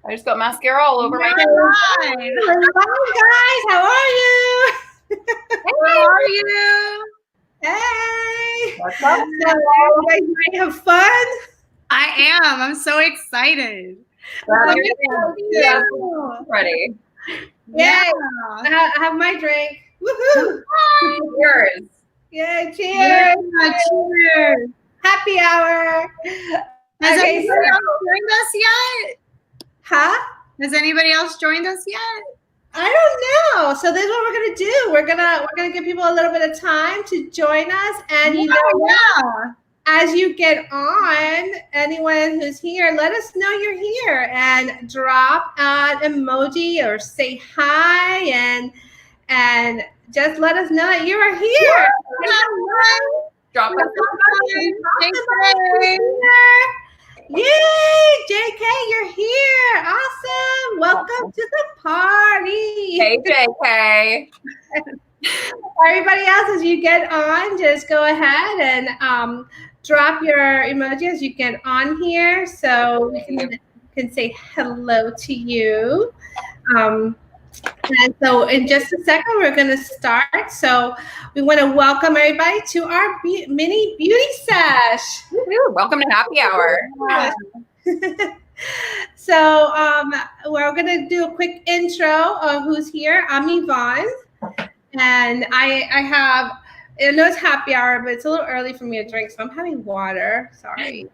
I just got mascara all over my head. Hello, guys. How are you? How are you? Hey. What's up? So, you guys ready to have fun? I am. I'm so excited. Yeah, ready. Yay. I have my drink. Woohoo. Yours. Yay. Cheers. Cheers. Happy hour. Has Okay, anybody so- else joined us yet? Huh? Has anybody else joined us yet? I don't know. So this is what we're gonna do. We're gonna give people a little bit of time to join us, and you know what? As you get on, anyone who's here, let us know you're here and drop an emoji or say hi and just let us know that you are here. Drop it. Thanks, Yay, JK, you're here. Awesome. Welcome to the party. Hey, JK. Everybody else, as you get on, just go ahead and drop your emoji as you get on here so we can say hello to you. And so in just a second, we're going to start. So we want to welcome everybody to our mini beauty sesh. Welcome to Happy Hour. So we're going to do a quick intro of who's here. I'm Yvonne, and I know it's happy hour, but it's a little early for me to drink, so I'm having water. Sorry.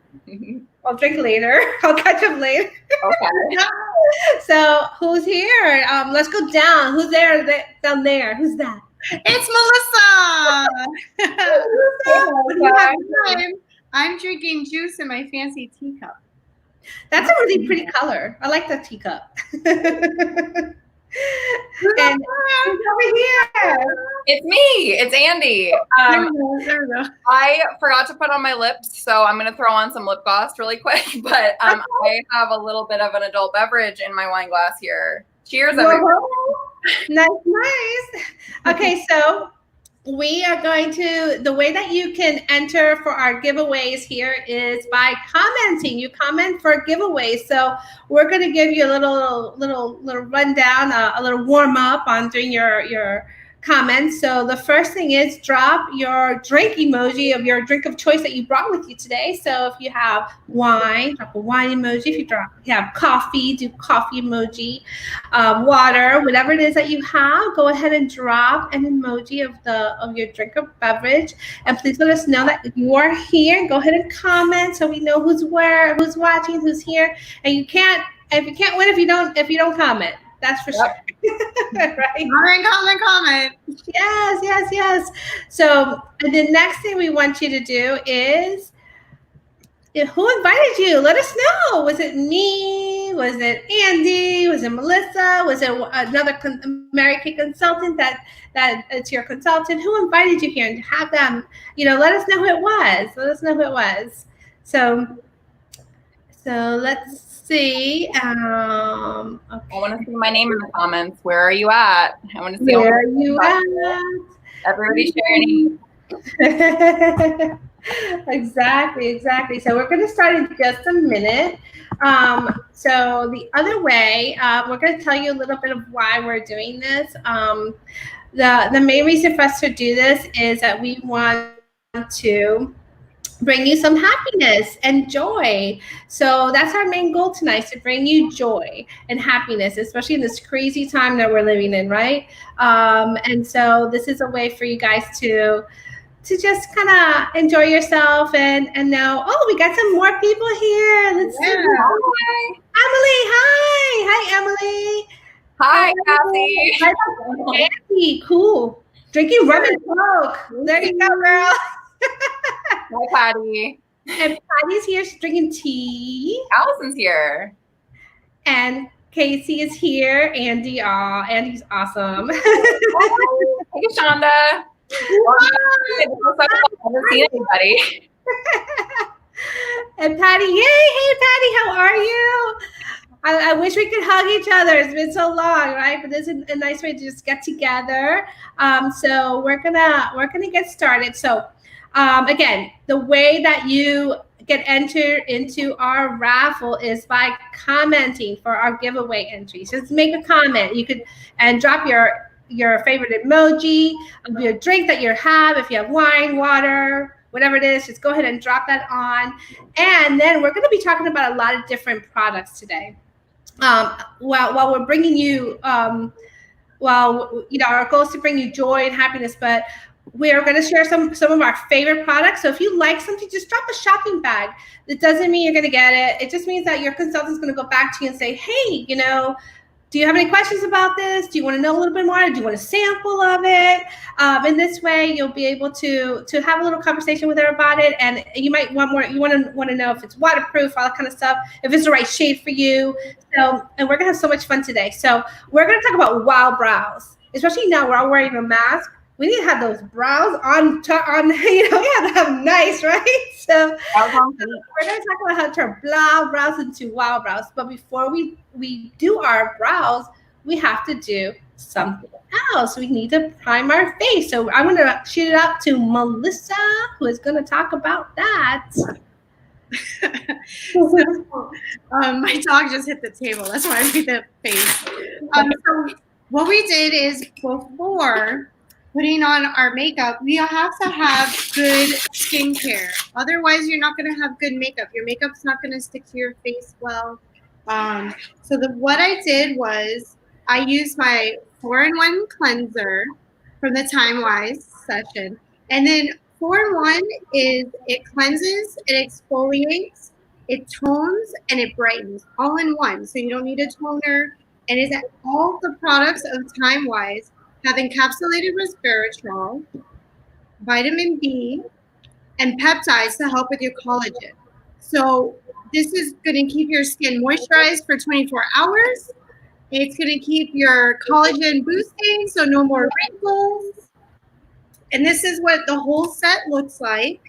I'll drink later. I'll catch up later. Okay. So who's here? Let's go down. Who's there down there? Who's that? It's Melissa. What do you have? I'm drinking juice in my fancy teacup. That's a really pretty color. I like that teacup. And who's over here? It's me. It's Andy. There we go. I forgot to put on my lips, so I'm going to throw on some lip gloss really quick. But I have a little bit of an adult beverage in my wine glass here. Cheers, everyone. Nice. Okay, so we are going to, the way that you can enter for our giveaways here is by commenting. You comment for giveaways. So we're going to give you a little rundown, a little warm up on doing your comments. So the first thing is drop your drink emoji of your drink of choice that you brought with you today. So if you have wine, drop a wine emoji. If you have coffee, do coffee emoji. Water, whatever it is that you have, go ahead and drop an emoji of your drink or beverage. And please let us know that you are here. Go ahead and comment so we know who's watching, who's here. And you can't win if you don't comment. That's for sure. Right? Comment. Yes. So the next thing we want you to do is, who invited you? Let us know. Was it me? Was it Andy? Was it Melissa? Was it another American consultant that it's your consultant? Who invited you here? And have them, let us know who it was. So let's see. Okay. I want to see my name in the comments. Where are you at? I want to see where are you at. Everybody sharing. Exactly. So we're going to start in just a minute. So the other way, we're going to tell you a little bit of why we're doing this. The main reason for us to do this is that we want to bring you some happiness and joy. So that's our main goal tonight, to bring you joy and happiness, especially in this crazy time that we're living in, right? And so this is a way for you guys to just kind of enjoy yourself and know, we got some more people here. Let's see. Hi. Emily. Hi, Emily. Hi, Kathy. Kathy, cool. Drinking rum and coke. There you go, girl. Hi, Patty. And Patty's here. She's drinking tea. Allison's here. And Casey is here. Andy's awesome. Hey, Shonda. I haven't seen anybody. And Patty, yay! Hey, Patty, how are you? I wish we could hug each other. It's been so long, right? But this is a nice way to just get together. So we're gonna get started. So again, the way that you get entered into our raffle is by commenting for our giveaway entries. Just make a comment. You could and drop your favorite emoji of your drink that you have. If you have wine, water, whatever it is, just go ahead and drop that on. And then we're going to be talking about a lot of different products today. While we're bringing you, our goal is to bring you joy and happiness, but we are going to share some of our favorite products. So if you like something, just drop a shopping bag. It doesn't mean you're going to get it. It just means that your consultant is going to go back to you and say, hey, do you have any questions about this? Do you want to know a little bit more? Do you want a sample of it? In this way, you'll be able to have a little conversation with her about it. And you might want more. You want to know if it's waterproof, all that kind of stuff, if it's the right shade for you. So, and we're going to have so much fun today. So we're going to talk about Wow brows, especially now we're all wearing a mask. We need to have those brows on, we have to have them nice, right? So we're going to talk about how to turn blah brows into wow brows. But before we do our brows, we have to do something else. We need to prime our face. So I'm going to shoot it out to Melissa, who is going to talk about that. My dog just hit the table. That's why I made the face. So what we did is before putting on our makeup, we have to have good skincare. Otherwise, you're not going to have good makeup. Your makeup's not going to stick to your face well. So what I did was I used my 4-in-1 cleanser from the Time Wise session. And then 4-in-1 is it cleanses, it exfoliates, it tones, and it brightens all in one. So you don't need a toner. And it's all the products of Time Wise have encapsulated resveratrol, vitamin B, and peptides to help with your collagen. So this is going to keep your skin moisturized for 24 hours. It's going to keep your collagen boosting, so no more wrinkles. And this is what the whole set looks like.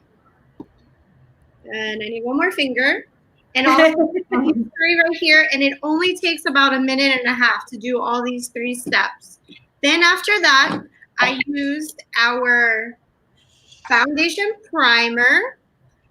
And I need one more finger. And all three right here. And it only takes about 1.5 minutes to do all these 3 steps. Then after that, I used our foundation primer.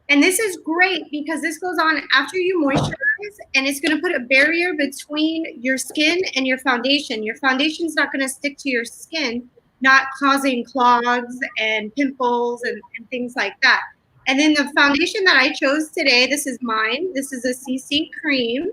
And this is great because this goes on after you moisturize, and it's going to put a barrier between your skin and your foundation. Your foundation is not going to stick to your skin, not causing clogs and pimples and things like that. And then the foundation that I chose today, this is mine. This is a CC cream.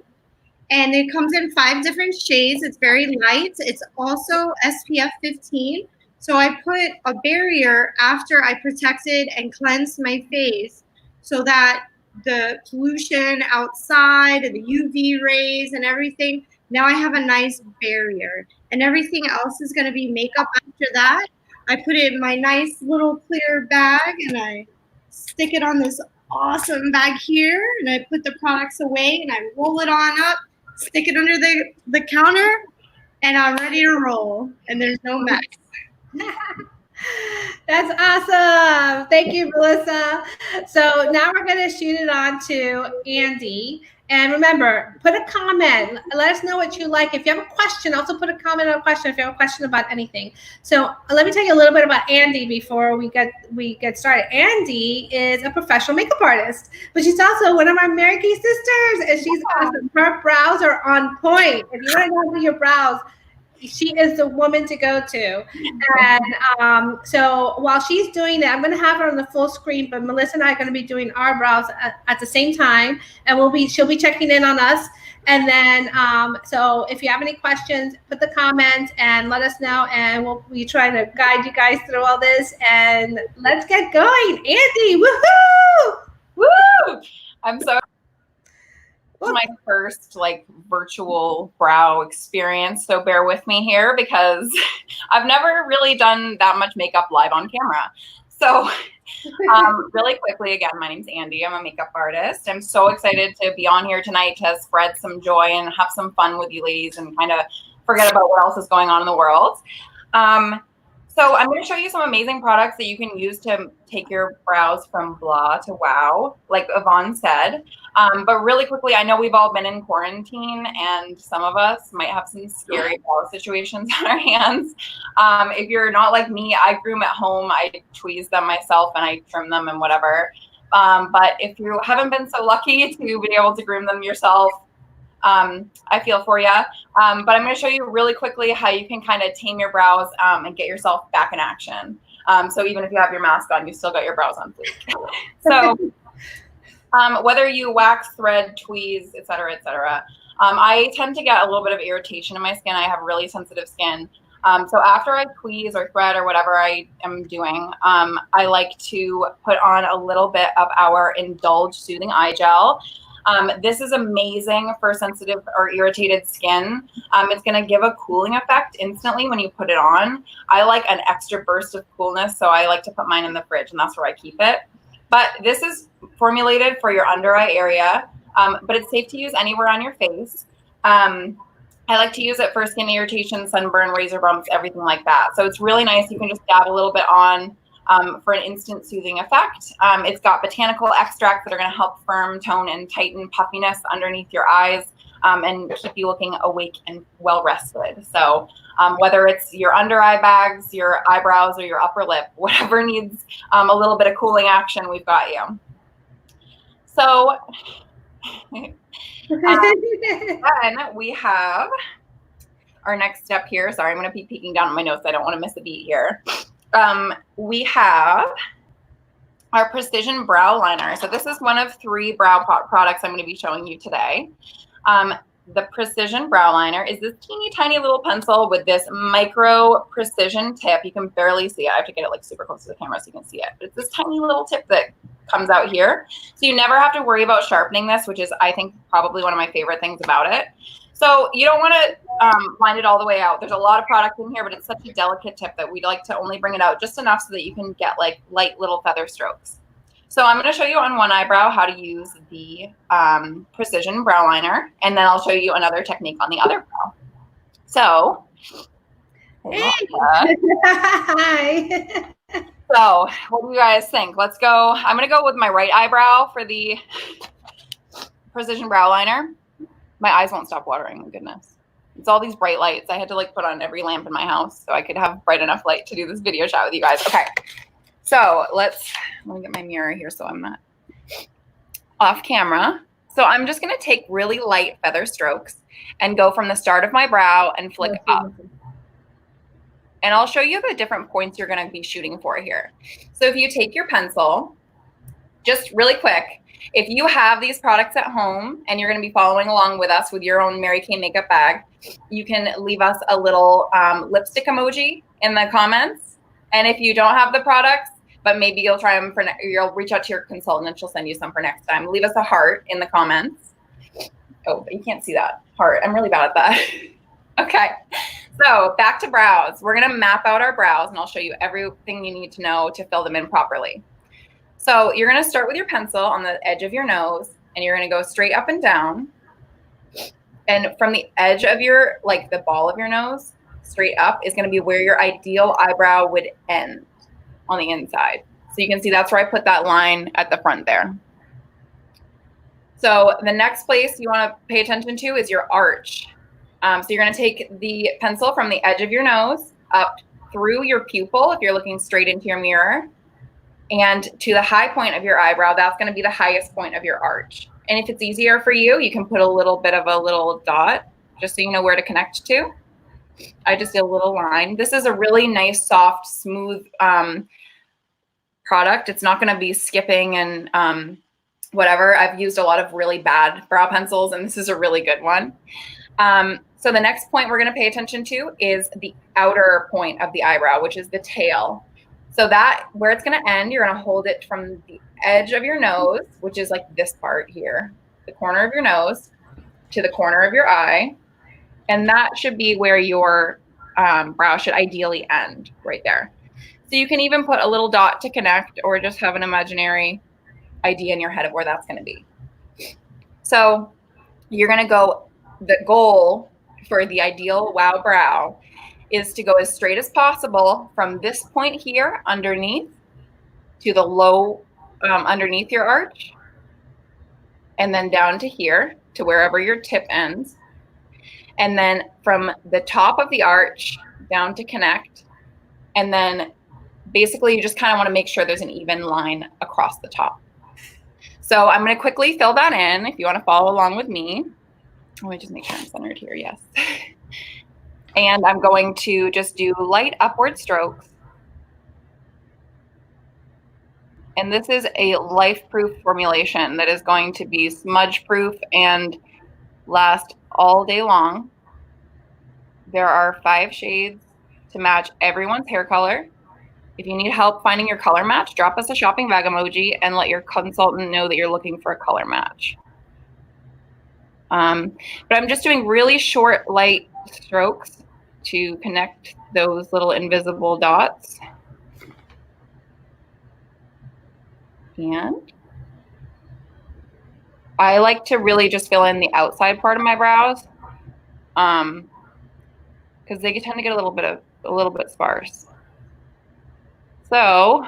And it comes in 5 different shades. It's very light. It's also SPF 15. So I put a barrier after I protected and cleansed my face so that the pollution outside and the UV rays and everything, now I have a nice barrier. And everything else is going to be makeup after that. I put it in my nice little clear bag and I stick it on this awesome bag here. And I put the products away and I roll it on up. Stick it under the counter, and I'm ready to roll. And there's no mess. That's awesome. Thank you, Melissa. So now we're going to shoot it on to Andy. And remember, put a comment. Let us know what you like. If you have a question, also put a comment on a question if you have a question about anything. So let me tell you a little bit about Andy before we get started. Andy is a professional makeup artist, but she's also one of our Mary Kay sisters, and she's awesome. Her brows are on point. If you want to go through your brows, she is the woman to go to. And so while she's doing that, I'm going to have her on the full screen, but Melissa and I are going to be doing our brows at the same time, and she'll be checking in on us. And then so if you have any questions, put the comments and let us know, and we'll be trying to guide you guys through all this. And let's get going. Andy, woohoo! Woo! I'm so my first virtual brow experience, so bear with me here because I've never really done that much makeup live on camera. So really quickly, again, my name's Andy. I'm a makeup artist. I'm so excited to be on here tonight to spread some joy and have some fun with you ladies and kind of forget about what else is going on in the world. So I'm going to show you some amazing products that you can use to take your brows from blah to wow, like Yvonne said. But really quickly, I know we've all been in quarantine and some of us might have some scary brow situations on our hands. If you're not like me, I groom at home. I tweeze them myself and I trim them and whatever. But if you haven't been so lucky to be able to groom them yourself, I feel for you. But I'm going to show you really quickly how you can kind of tame your brows and get yourself back in action. So even if you have your mask on, you still got your brows on fleek. So whether you wax, thread, tweeze, etc., I tend to get a little bit of irritation in my skin. I have really sensitive skin. So after I tweeze or thread or whatever I am doing, I like to put on a little bit of our Indulge Soothing Eye Gel. This is amazing for sensitive or irritated skin. It's going to give a cooling effect instantly when you put it on. I like an extra burst of coolness, so I like to put mine in the fridge, and that's where I keep it. But this is formulated for your under eye area, but it's safe to use anywhere on your face. I like to use it for skin irritation, sunburn, razor bumps, everything like that. So it's really nice. You can just dab a little bit on for an instant soothing effect. It's got botanical extracts that are going to help firm, tone, and tighten puffiness underneath your eyes and keep you looking awake and well rested. So whether it's your under eye bags, your eyebrows, or your upper lip, whatever needs a little bit of cooling action, we've got you. So then we have our next step here. Sorry, I'm going to be peeking down at my notes. I don't want to miss a beat here. We have our Precision Brow Liner. So this is one of 3 brow products I'm going to be showing you today. The Precision Brow Liner is this teeny tiny little pencil with this micro precision tip. You can barely see it. I have to get it like super close to the camera so you can see it. But it's this tiny little tip that comes out here. So you never have to worry about sharpening this, which is, I think, probably one of my favorite things about it. So you don't want to line it all the way out. There's a lot of product in here, but it's such a delicate tip that we'd like to only bring it out just enough so that you can get like light little feather strokes. So I'm going to show you on one eyebrow how to use the Precision Brow Liner, and then I'll show you another technique on the other brow. So, hey. Hi. So what do you guys think? Let's go. I'm going to go with my right eyebrow for the Precision Brow Liner. My eyes won't stop watering, my goodness. It's all these bright lights. I had to like put on every lamp in my house so I could have bright enough light to do this video shot with you guys. Okay. So let me get my mirror here so I'm not off camera. So I'm just going to take really light feather strokes and go from the start of my brow and flick up. And I'll show you the different points you're going to be shooting for here. So if you take your pencil, just really quick, if you have these products at home and you're going to be following along with us with your own Mary Kay makeup bag, you can leave us a little lipstick emoji in the comments. And if you don't have the products, but maybe you'll try them you'll reach out to your consultant and she'll send you some for next time. Leave us a heart in the comments. Oh, but you can't see that heart. I'm really bad at that. Okay. So back to brows. We're going to map out our brows and I'll show you everything you need to know to fill them in properly. So you're going to start with your pencil on the edge of your nose and you're going to go straight up and down. And from the edge of your, like the ball of your nose, straight up is going to be where your ideal eyebrow would end on the inside. So you can see that's where I put that line at the front there. So the next place you want to pay attention to is your arch. So you're going to take the pencil from the edge of your nose up through your pupil if you're looking straight into your mirror and to the high point of your eyebrow. That's going to be the highest point of your arch. And if it's easier for you, you can put a little bit of a little dot just so you know where to connect to. I just did a little line. This is a really nice, soft, smooth product. It's not going to be skipping and whatever. I've used a lot of really bad brow pencils, and this is a really good one. So the next point we're going to pay attention to is the outer point of the eyebrow, which is the tail. So that, where it's going to end, you're going to hold it from the edge of your nose, which is like this part here, the corner of your nose, to the corner of your eye. And that should be where your brow should ideally end, right there. So you can even put a little dot to connect or just have an imaginary idea in your head of where that's going to be. So you're going to go, the goal for the ideal wow brow is to go as straight as possible from this point here underneath to the low underneath your arch, and then down to here to wherever your tip ends. And then from the top of the arch down to connect. And then basically you just kind of want to make sure there's an even line across the top. So I'm going to quickly fill that in if you want to follow along with me. Let me just make sure I'm centered here. Yes. And I'm going to just do light upward strokes. And this is a life-proof formulation that is going to be smudge-proof and last all day long. There are 5 shades to match everyone's hair color. If you need help finding your color match, drop us a shopping bag emoji and let your consultant know that you're looking for a color match. But I'm just doing really short, light strokes to connect those little invisible dots. And I like to really just fill in the outside part of my brows because they tend to get a little bit sparse. So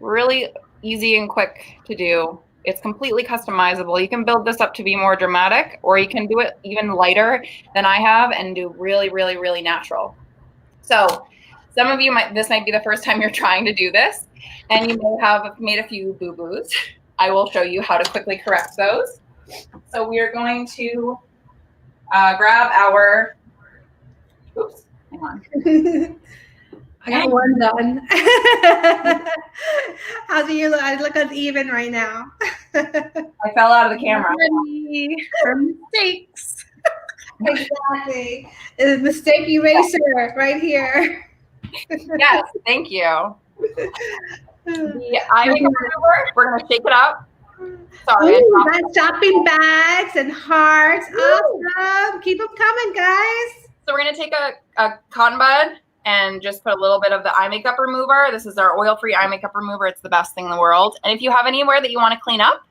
really easy and quick to do. It's completely customizable. You can build this up to be more dramatic, or you can do it even lighter than I have and do really, really, really natural. So some of you this might be the first time you're trying to do this, and you may have made a few boo-boos. I will show you how to quickly correct those. So we are going to grab our, oops, hang on. I got one done. How do you look? I look uneven right now. I fell out of the camera. Ready for mistakes. Exactly. The mistake eraser right here. Yes, thank you. The eye makeup remover, we're going to shake it up. Sorry. Ooh, got shopping bags and hearts. Awesome. Keep them coming, guys. So we're going to take a cotton bud and just put a little bit of the eye makeup remover. This is our oil-free eye makeup remover. It's the best thing in the world. And if you have anywhere that you want to clean up,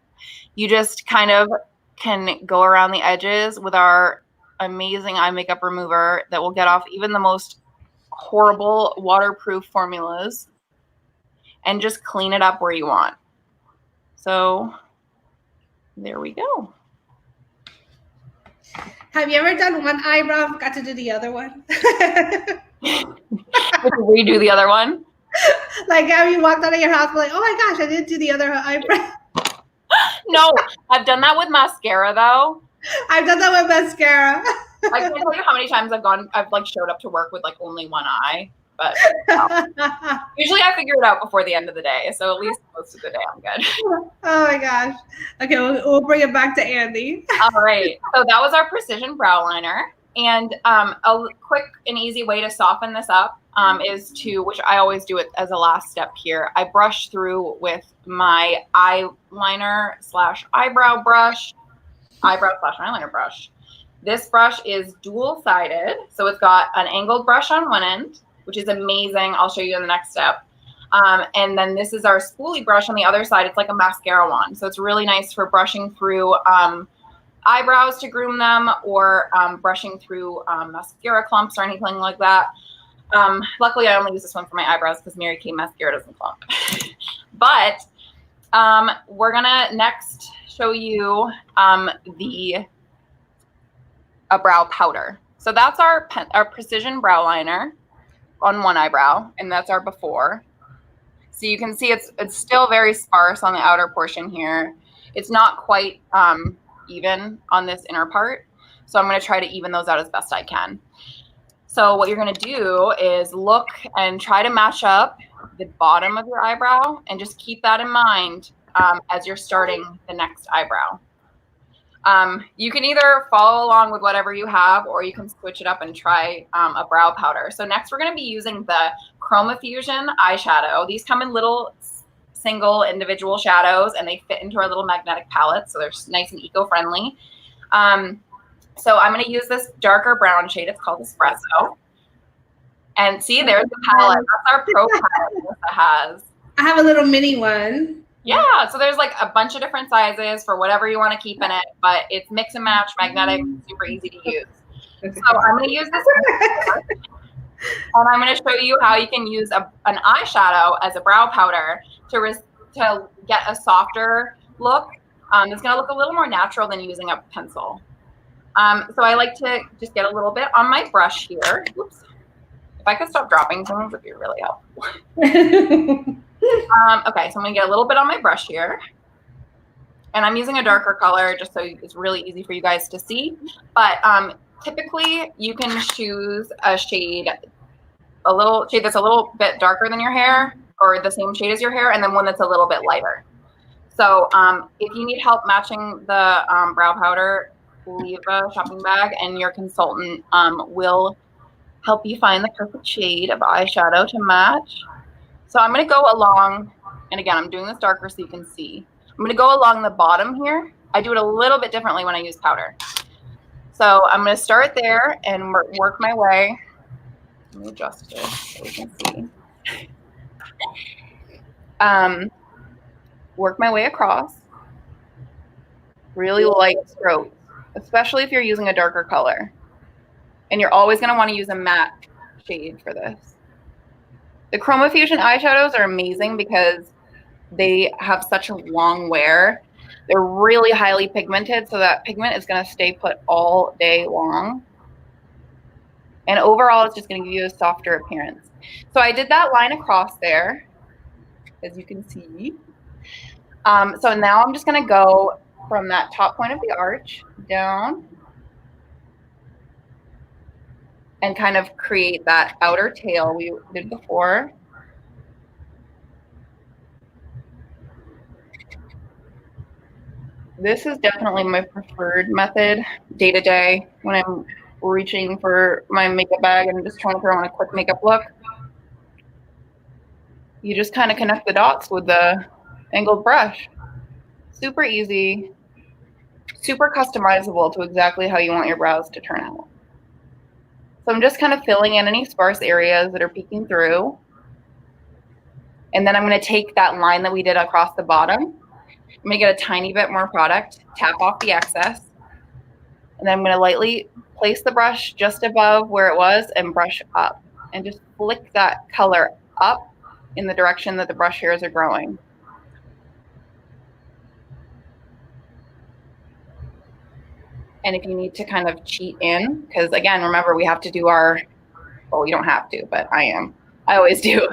you just kind of can go around the edges with our amazing eye makeup remover that will get off even the most horrible waterproof formulas and just clean it up where you want. So there we go. Have you ever done one eyebrow, forgot to do the other one? Redo the other one? Like, have you walked out of your house like, oh my gosh, I didn't do the other eyebrow? No, I've done that with mascara though. I've done that with mascara. I can't tell you how many times I've like showed up to work with like only one eye, but usually I figure it out before the end of the day. So at least most of the day I'm good. Oh my gosh. Okay, we'll bring it back to Andy. All right. So that was our precision brow liner. And a quick and easy way to soften this up is to, which I always do it as a last step here, I brush through with my eyeliner / eyebrow brush, eyebrow / eyeliner brush. This brush is dual-sided. So it's got an angled brush on one end, which is amazing. I'll show you in the next step. And then this is our spoolie brush on the other side. It's like a mascara wand. So it's really nice for brushing through eyebrows to groom them, or brushing through mascara clumps or anything like that. Luckily, I only use this one for my eyebrows because Mary Kay mascara doesn't clump. But we're gonna next show you a brow powder. So that's our precision brow liner on one eyebrow, and that's our before. So you can see it's still very sparse on the outer portion here. It's not quite even on this inner part. So I'm going to try to even those out as best I can. So what you're going to do is look and try to match up the bottom of your eyebrow, and just keep that in mind as you're starting the next eyebrow. You can either follow along with whatever you have, or you can switch it up and try a brow powder. So next we're going to be using the Chroma Fusion eyeshadow. These come in little single individual shadows, and they fit into our little magnetic palette, so they're nice and eco-friendly. So I'm going to use this darker brown shade. It's called Espresso. And see, there's the palette. That's our pro palette that has. I have a little mini one. Yeah, so there's like a bunch of different sizes for whatever you want to keep in it, but it's mix and match, magnetic, super easy to use. So I'm going to use this, and I'm going to show you how you can use an eyeshadow as a brow powder to get a softer look. It's going to look a little more natural than using a pencil. So I like to just get a little bit on my brush here. Oops. If I could stop dropping things, it would be really helpful. Okay, so I'm gonna get a little bit on my brush here. And I'm using a darker color just so it's really easy for you guys to see. But typically you can choose a shade, that's a little bit darker than your hair or the same shade as your hair, and then one that's a little bit lighter. So if you need help matching the brow powder, leave a shopping bag and your consultant will help you find the perfect shade of eyeshadow to match. So I'm going to go along, and again, I'm doing this darker so you can see. I'm going to go along the bottom here. I do it a little bit differently when I use powder. So I'm going to start there and work my way. Let me adjust this so we can see. Work my way across. Really light strokes, especially if you're using a darker color. And you're always going to want to use a matte shade for this. The Chroma Fusion eyeshadows are amazing because they have such a long wear. They're really highly pigmented, so that pigment is going to stay put all day long. And overall, it's just going to give you a softer appearance. So I did that line across there, as you can see. So now I'm just going to go from that top point of the arch down and kind of create that outer tail we did before. This is definitely my preferred method day to day when I'm reaching for my makeup bag and just trying to throw on a quick makeup look. You just kind of connect the dots with the angled brush. Super easy, super customizable to exactly how you want your brows to turn out. So I'm just kind of filling in any sparse areas that are peeking through. And then I'm going to take that line that we did across the bottom. I'm going to get a tiny bit more product, tap off the excess. And then I'm going to lightly place the brush just above where it was and brush up. And just flick that color up in the direction that the brush hairs are growing. And if you need to kind of cheat in, because again, remember we have to do our, well, you don't have to, but I always do,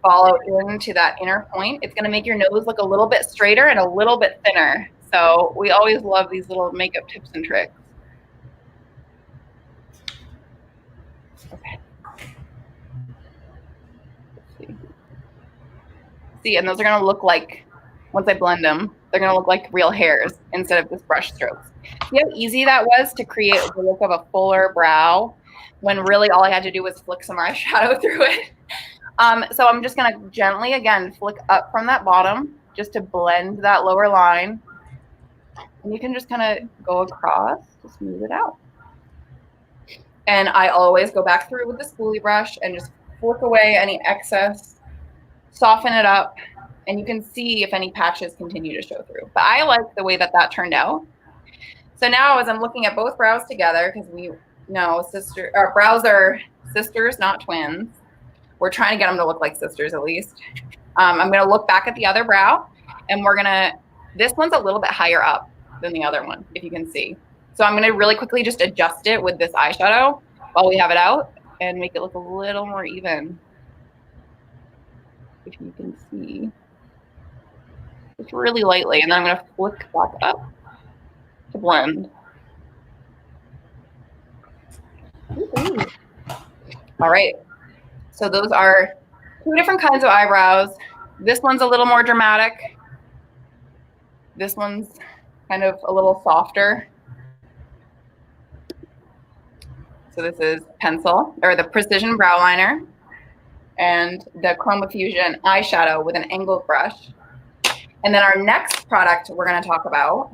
follow into that inner point. It's gonna make your nose look a little bit straighter and a little bit thinner. So we always love these little makeup tips and tricks. Okay. See, and those are gonna look like, once I blend them, they're gonna look like real hairs instead of just brush strokes. See how easy that was to create the look of a fuller brow when really all I had to do was flick some eyeshadow through it. So I'm just gonna gently, again, flick up from that bottom just to blend that lower line. And you can just kind of go across to smooth it out. And I always go back through with the spoolie brush and just flick away any excess, soften it up, and you can see if any patches continue to show through. But I like the way that that turned out. So now as I'm looking at both brows together, because we know our brows are sisters, not twins. We're trying to get them to look like sisters at least. I'm going to look back at the other brow, and this one's a little bit higher up than the other one, if you can see. So I'm going to really quickly just adjust it with this eyeshadow while we have it out and make it look a little more even. If you can see. Just really lightly, and then I'm going to flick back up to blend. Ooh. All right. So those are two different kinds of eyebrows. This one's a little more dramatic. This one's kind of a little softer. So this is pencil, or the Precision Brow Liner, and the Chroma Fusion eyeshadow with an angled brush. And then our next product we're going to talk about.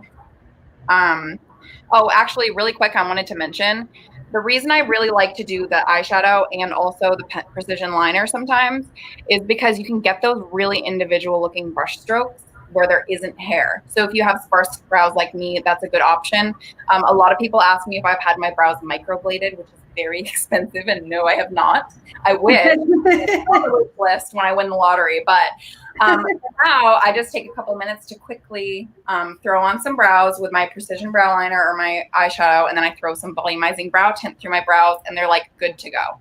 Oh, actually, really quick, I wanted to mention, the reason I really like to do the eyeshadow and also the precision liner sometimes is because you can get those really individual looking brush strokes where there isn't hair. So if you have sparse brows like me, that's a good option. A lot of people ask me if I've had my brows microbladed, which is very expensive, and no, I have not. I wish. It's on the wish list when I win the lottery, but now I just take a couple minutes to quickly throw on some brows with my Precision Brow Liner or my eyeshadow, and then I throw some volumizing brow tint through my brows, and they're like good to go.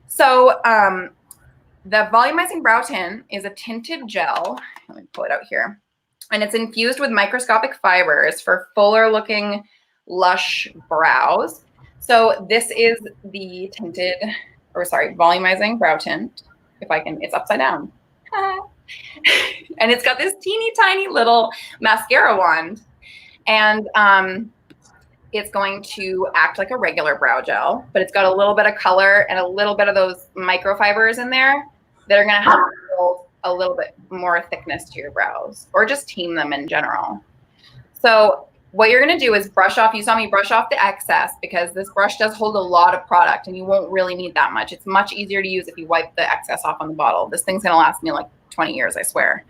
So the Volumizing Brow Tint is a tinted gel. Let me pull it out here. And it's infused with microscopic fibers for fuller looking, lush brows. So this is the Volumizing Brow Tint. If I can, it's upside down. And it's got this teeny tiny little mascara wand. And it's going to act like a regular brow gel, but it's got a little bit of color and a little bit of those microfibers in there that are going to help build a little bit more thickness to your brows, or just tame them in general. So what you're going to do is brush off. You saw me brush off the excess because this brush does hold a lot of product and you won't really need that much. It's much easier to use if you wipe the excess off on the bottle. This thing's going to last me like 20 years, I swear.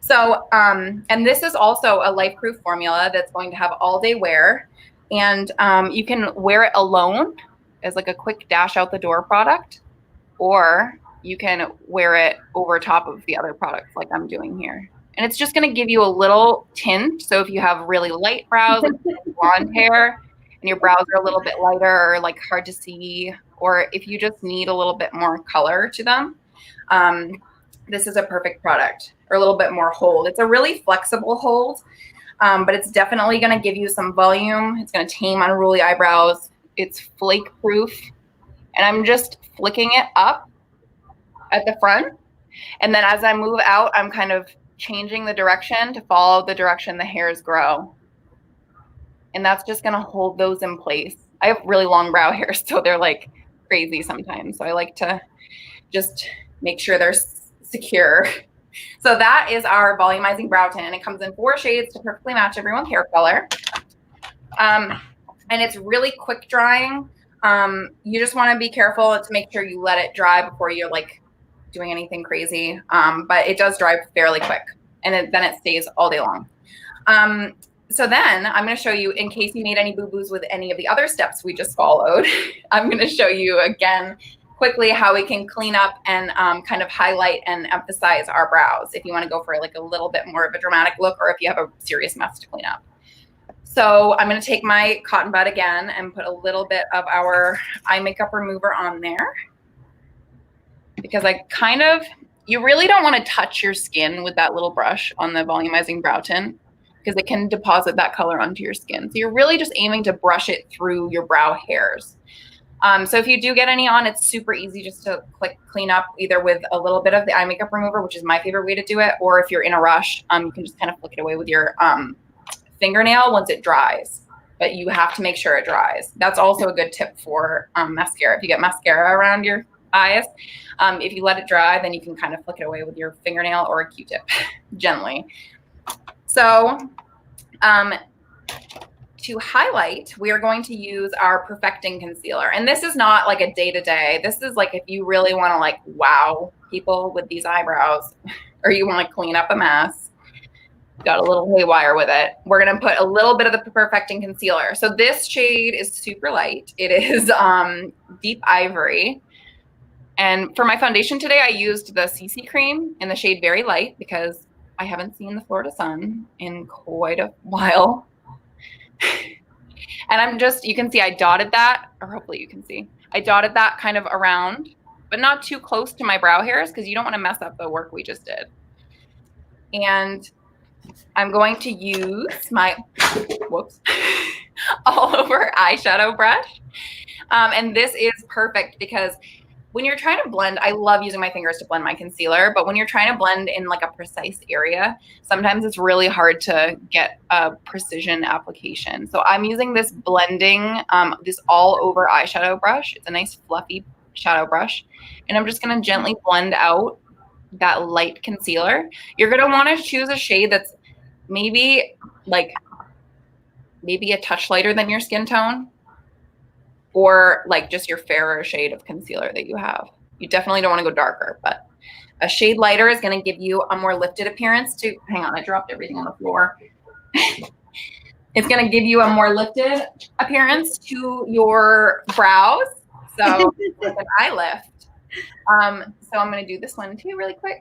So, and this is also a life-proof formula that's going to have all-day wear. And you can wear it alone as like a quick dash out the door product, or you can wear it over top of the other products like I'm doing here. And it's just going to give you a little tint. So if you have really light brows, like blonde hair, and your brows are a little bit lighter or like hard to see, or if you just need a little bit more color to them, this is a perfect product, or a little bit more hold. It's a really flexible hold. But it's definitely going to give you some volume. It's going to tame unruly eyebrows. It's flake proof. And I'm just flicking it up at the front. And then as I move out, I'm kind of changing the direction to follow the direction the hairs grow. And that's just going to hold those in place. I have really long brow hairs, so they're like crazy sometimes. So I like to just make sure they're secure. So that is our Volumizing Brow Tint, and it comes in 4 shades to perfectly match everyone's hair color. And it's really quick drying. You just want to be careful to make sure you let it dry before you're like doing anything crazy. But it does dry fairly quick, and then it stays all day long. So then I'm going to show you, in case you made any boo-boos with any of the other steps we just followed, I'm going to show you again quickly how we can clean up and kind of highlight and emphasize our brows if you want to go for like a little bit more of a dramatic look, or if you have a serious mess to clean up. So I'm going to take my cotton bud again and put a little bit of our eye makeup remover on there, because you really don't want to touch your skin with that little brush on the Volumizing Brow Tint, because it can deposit that color onto your skin. So you're really just aiming to brush it through your brow hairs. So if you do get any on, it's super easy just to clean up either with a little bit of the eye makeup remover, which is my favorite way to do it, or if you're in a rush, you can just kind of flick it away with your fingernail once it dries. But you have to make sure it dries. That's also a good tip for mascara. If you get mascara around your eyes, if you let it dry, then you can kind of flick it away with your fingernail or a Q-tip gently. So to highlight, we are going to use our Perfecting Concealer. And this is not like a day-to-day. This is like if you really want to like wow people with these eyebrows, or you want to clean up a mess, got a little haywire with it, we're going to put a little bit of the Perfecting Concealer. So this shade is super light. It is Deep Ivory. And for my foundation today, I used the CC Cream in the shade Very Light, because I haven't seen the Florida sun in quite a while. And I'm just, you can see I dotted that, or hopefully you can see, I dotted that kind of around, but not too close to my brow hairs, because you don't want to mess up the work we just did. And I'm going to use my, all over eyeshadow brush. And this is perfect because when you're trying to blend, I love using my fingers to blend my concealer, but when you're trying to blend in like a precise area, sometimes it's really hard to get a precision application. So I'm using this blending, this all over eyeshadow brush. It's a nice fluffy shadow brush. And I'm just gonna gently blend out that light concealer. You're gonna wanna choose a shade that's maybe a touch lighter than your skin tone, or like just your fairer shade of concealer that you have. You definitely don't want to go darker, but a shade lighter is going to give you a more lifted appearance to, hang on, I dropped everything on the floor. It's going to give you a more lifted appearance to your brows. So with an eye lift. So I'm going to do this one too really quick.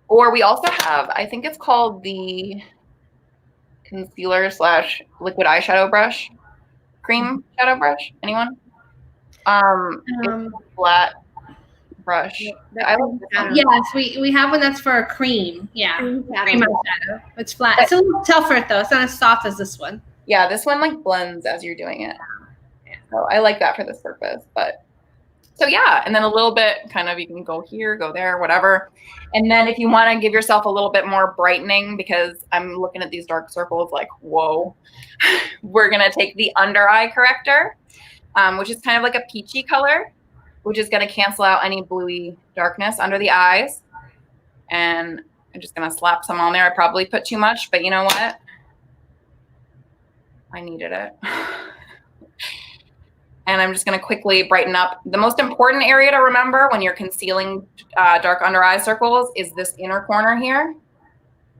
Or we also have, I think it's called the concealer / liquid eyeshadow brush, cream shadow brush. Anyone? It's a flat brush. I like this one. Yes, we have one that's for a cream. Yeah, cream eyeshadow. It's flat. It's a little tougher though. It's not as soft as this one. Yeah, this one like blends as you're doing it. So I like that for this purpose. But so yeah, and then a little bit kind of, you can go here, go there, whatever. And then if you want to give yourself a little bit more brightening, because I'm looking at these dark circles like, whoa, we're going to take the under eye corrector, which is kind of like a peachy color, which is going to cancel out any bluey darkness under the eyes. And I'm just going to slap some on there. I probably put too much, but you know what? I needed it. And I'm just going to quickly brighten up. The most important area to remember when you're concealing dark under eye circles is this inner corner here.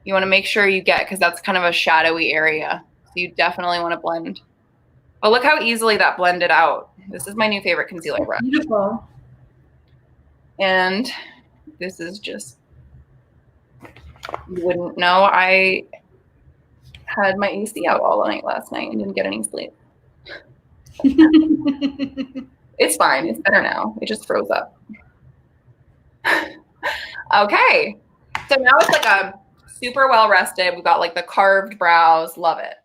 You want to make sure you get, because that's kind of a shadowy area. So you definitely want to blend. But look how easily that blended out. This is my new favorite concealer brush. Beautiful. And this is just, you wouldn't know I had my AC out all night last night and didn't get any sleep. It's fine. It's better now. It just froze up. Okay. So now it's like a super well rested. We've got like the carved brows. Love it.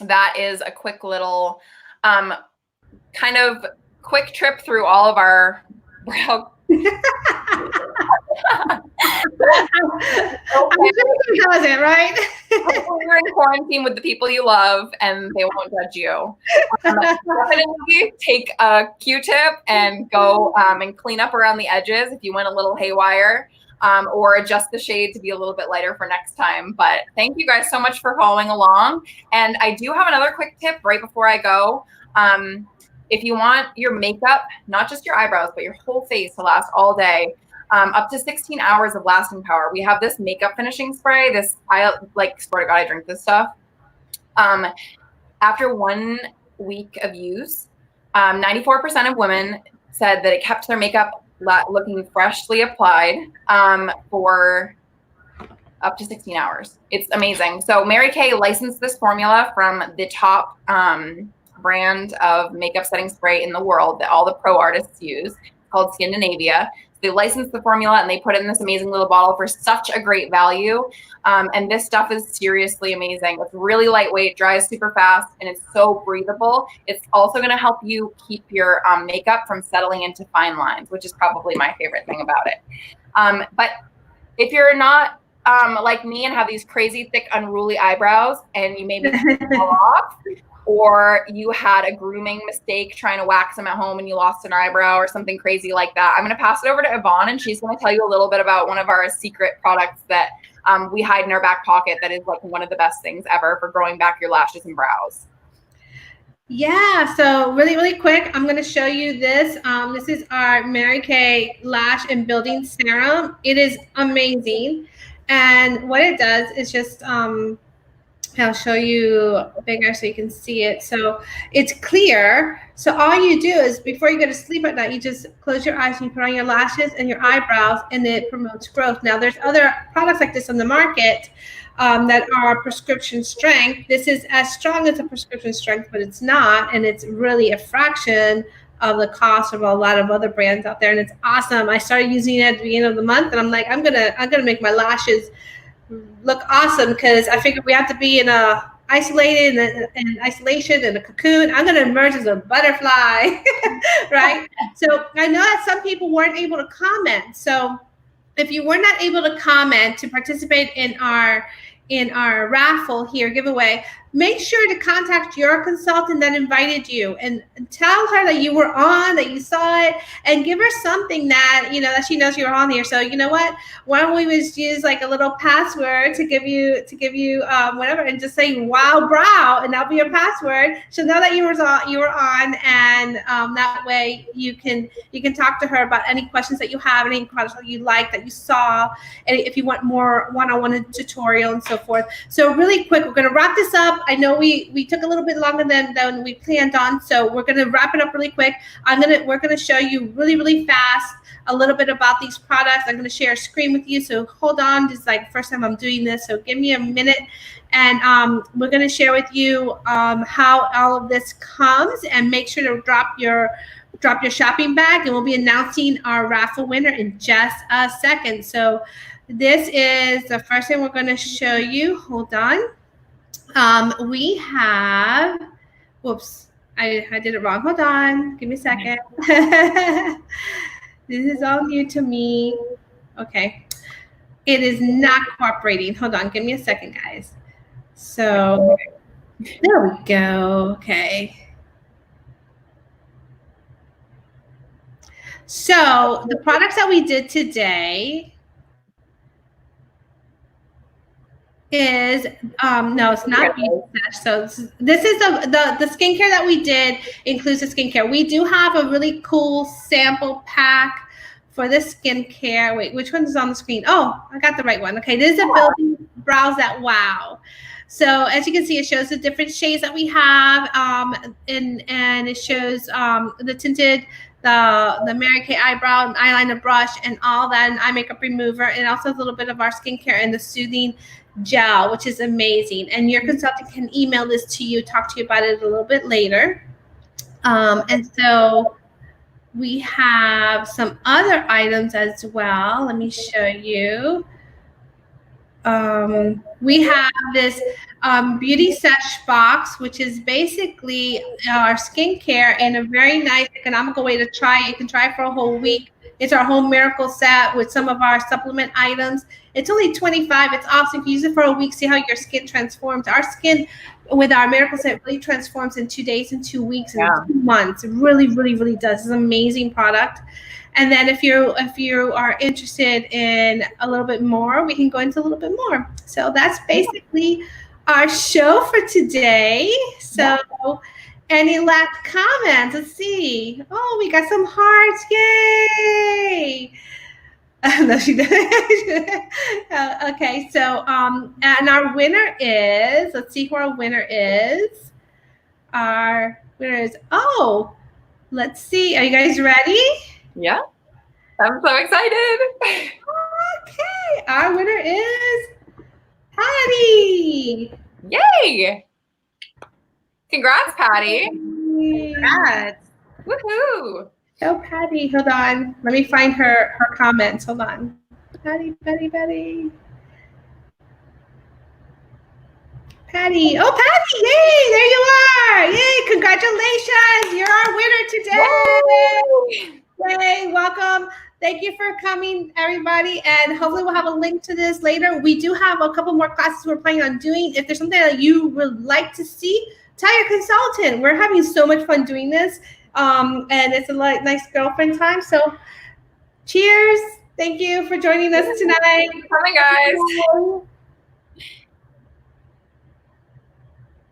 That is a quick little kind of quick trip through all of our brow. How is it, right? You're in quarantine with the people you love and they won't judge you. Definitely take a Q-tip and go and clean up around the edges if you went a little haywire, or adjust the shade to be a little bit lighter for next time. But thank you guys so much for following along. And I do have another quick tip right before I go. If you want your makeup, not just your eyebrows, but your whole face to last all day, up to 16 hours of lasting power, we have this makeup finishing spray. This, I like, swear to God, I drink this stuff. After 1 week of use, 94% of women said that it kept their makeup looking freshly applied for up to 16 hours. It's amazing. So Mary Kay licensed this formula from the top brand of makeup setting spray in the world that all the pro artists use, called Skindinavia. They licensed the formula and they put it in this amazing little bottle for such a great value. And this stuff is seriously amazing. It's really lightweight, dries super fast, and it's so breathable. It's also going to help you keep your makeup from settling into fine lines, which is probably my favorite thing about it. But if you're not like me and have these crazy thick, unruly eyebrows, and you maybe fall off, or you had a grooming mistake trying to wax them at home and you lost an eyebrow or something crazy like that, I'm going to pass it over to Yvonne, and she's going to tell you a little bit about one of our secret products that we hide in our back pocket that is like one of the best things ever for growing back your lashes and brows. Yeah, so really, really quick, I'm going to show you this. This is our Mary Kay Lash and Building Serum. It is amazing. And what it does is just... I'll show you bigger so you can see it. So it's clear. So all you do is before you go to sleep at night, you just close your eyes and you put on your lashes and your eyebrows, and it promotes growth. Now there's other products like this on the market that are prescription strength. This is as strong as a prescription strength, but it's not, and it's really a fraction of the cost of a lot of other brands out there, and it's awesome. I started using it at the beginning of the month, and I'm like, I'm gonna make my lashes look awesome, because I figured we have to be in a isolated in isolation in a cocoon. I'm going to emerge as a butterfly, right? So I know that some people weren't able to comment. So if you were not able to comment to participate in our raffle here giveaway, make sure to contact your consultant that invited you and tell her that you were on, that you saw it, and give her something that, you know, that she knows you're on here. So you know what? Why don't we just use like a little password to give you whatever, and just say "wow brow," and that'll be your password. She'll know that you were on, and that way you can talk to her about any questions that you have, any products that you like that you saw, and if you want more one-on-one tutorial and so forth. So really quick, we're going to wrap this up. I know we took a little bit longer than we planned on, so we're going to wrap it up really quick. We're going to show you really, really fast a little bit about these products. I'm going to share a screen with you, so hold on. This is like the first time I'm doing this, so give me a minute. And we're going to share with you how all of this comes, and make sure to drop drop your shopping bag, and we'll be announcing our raffle winner in just a second. So this is the first thing we're going to show you. Hold on. We have, whoops, I did it wrong. Hold on. Give me a second. This is all new to me. Okay. It is not cooperating. Hold on. Give me a second, guys. So there we go. Okay. So the products that we did today is no, it's not Beauty Sesh. So this is the skincare that we did includes the skincare. We do have a really cool sample pack for this skincare. Wait, which one is on the screen? Oh, I got the right one. Okay, this is a Building Brows That Wow. So as you can see, it shows the different shades that we have, and it shows the tinted, the Mary Kay eyebrow and eyeliner brush and all that, and eye makeup remover, and also a little bit of our skincare and the soothing gel, which is amazing. And your consultant can email this to you, talk to you about it a little bit later. And so we have some other items as well. Let me show you. We have this Beauty Sesh box, which is basically our skincare in a very nice, economical way to try. You can try it for a whole week. It's our home miracle set with some of our supplement items. It's only $25. It's awesome. You can use it for a week, see how your skin transforms. Our skin with our miracle set really transforms in 2 days and 2 weeks and 2 months. It really, really, really does. It's an amazing product. And then if you are interested in a little bit more, we can go into a little bit more. So that's basically our show for today. So any last comments? Let's see. Oh, we got some hearts. Yay. No, she didn't. Okay, so and our winner is, let's see who our winner is. Our winner is, oh, let's see. Are you guys ready? Yeah, I'm so excited. Okay, our winner is Patty. Yay! Congrats, Patty. Congrats. Woohoo! Oh, Patty, hold on. Let me find her comments. Hold on. Patty. Patty. Oh, Patty. Yay, there you are. Yay, congratulations. You're our winner today. Yay, welcome. Thank you for coming, everybody. And hopefully we'll have a link to this later. We do have a couple more classes we're planning on doing. If there's something that you would like to see, tell your consultant. We're having so much fun doing this. And it's a nice girlfriend time. So cheers. Thank you for joining us tonight. Coming, guys.